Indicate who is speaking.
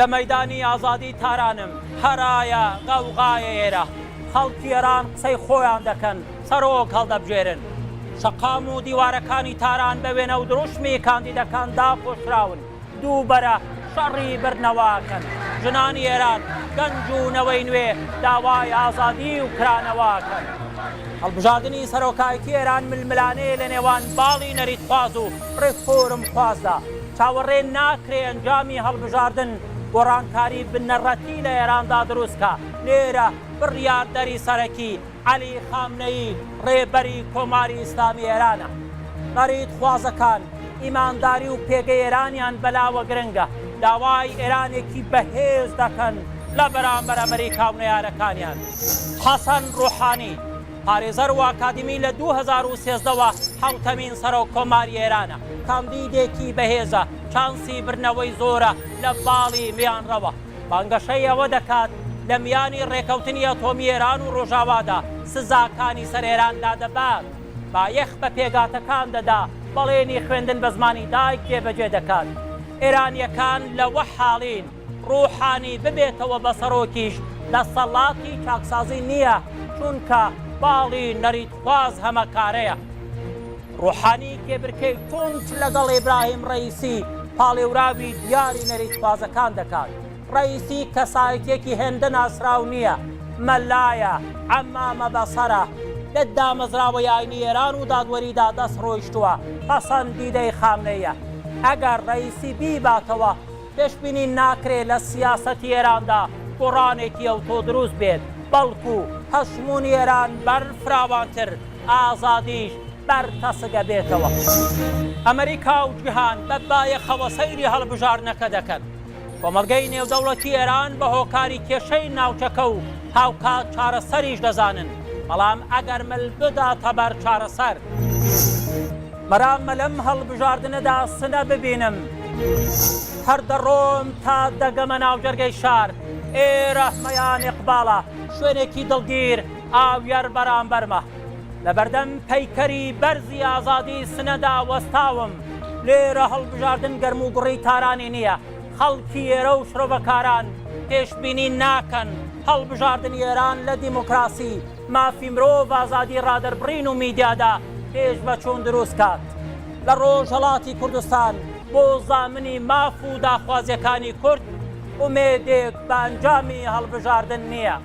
Speaker 1: لە مەیدانی ئازادی تارانم هەرایە غەوغایە ئێرە خەڵکی ئێران قسەی خۆیان دەکەن سەرۆک هەڵدەبژێرن شەقام و دیوارەکانی تاران بە وێنە و دروشمی کاندیدەکان داپۆشراون دووبەرە شەڕی بردنەواکەن ژنانی ئێران گەنج و نەوەی نوێ داوای ئازادی و کرانەواکەن هەڵبژاردننی سەرۆکایەتی ئێران ململانەیە لە نێوان باڵی نەریتخواز و ڕێکفۆرم خوازدا چاوەڕێ ناکرێ ئەنجامی هەڵبژاردن گۆڕانکاری بنەڕەتی لە ئێراندا دروستکە لێرە بڕیاردەری سەرەکی عەلی خامنەیی ڕێبەری کۆماری ئیسلامی ئێرانە نەریتخوازەکان ئیمانداری و پێگەی ئێرانیان بەلاوە گرنگە داوای ئێرانێکی بەهێز دەکەن لە بەرامبەر ئەمریکا و نەیارەکانیان حەسەن ڕوحانی پارێزەر و ئاکادمی لە 2013ەوە حوتەمین سەرۆک کۆماری ئێرانە کاندیدێکی بەهێزە چانسی برنەوەی زۆرە لە باڵی میانڕەوە بانگەشەی ئەوە دەکات لە میانی ڕێکەوتنی ئەتۆمی ئێران و ڕۆژاوادا سزاکانی سەر ئێران دادەبات بایەخ بە پێگاتەکان دەدا بەڵێنی خوێندن بە زمانی دایک جێبەجێ دەکات ئێرانیەکان لەوە حاڵین ڕوحانی ببێتەوە بە سەرۆکیش لە سەڵاتی چاکسازی نییە چونکە باڵی نەریتخواز هەمەکارەیە ڕوحانی کێبرکەی تونج لەگەڵ ئیبراهیم ڕەئیسی پاڵێوراوی دیاری نەریتخوازەکان دەکات ڕەئیسی کەسایەتێکی هێندە ناسراو نییە مەلایە عەمامە بەسەرە دامەزراوەی ئاینی ئێران و دادوەریدا دەست ڕۆیشتووە پەسەندیدەی خامنەیە ئەگەر ڕەئیسی بیباتەوە پێشبینی ناکرێت لە سیاسەتی ئێراندا گۆڕانێکی ئەوتۆ دروست بێت بەڵکو هەشمونی ئێران بەر فراوانتر ئازادیش بەر تەسگە بێتەوە ئەمریکا و جیهان بە بایەخەوە سەیری هەڵبژارنەکە دەکەن کۆمەلگەی نێودەوڵەتی ئێران بە هۆکاری کێشەی ناوچەکە و هاوکات چارەسەریش دەزانن بەڵام ئەگەر مل بداتە بەر چارەسەر بەرامە لەم هەڵبژاردنەدا سنە ببینم هەر دەڕۆم تا دەگەمە ناوجەرگەی شار ئێرە مەیان ئیقباڵە شوێنێکی دڵگیر ئاویەر بەرامبەرمە لە بەردەم پەیکەری بەرزی ئازادی سنەدا وەستاوم لێرە هەڵبژاردن گەرم و گوڕی تارانی نییە خەڵکی ئێرە و شرۆڤەکاران پێشبینی ناکەن هەڵبژاردننی ئێران لە دیموکراسی مافی مرۆڤ ئازادی ڕادەربڕین و میدیادا پێش بەچوون دروست کات لە ڕۆژهەڵاتی کوردستان بۆ زامنی ماف و داخوازیەکانی کورد ئومێدێک بە ئەنجامی هەڵبژاردن نییە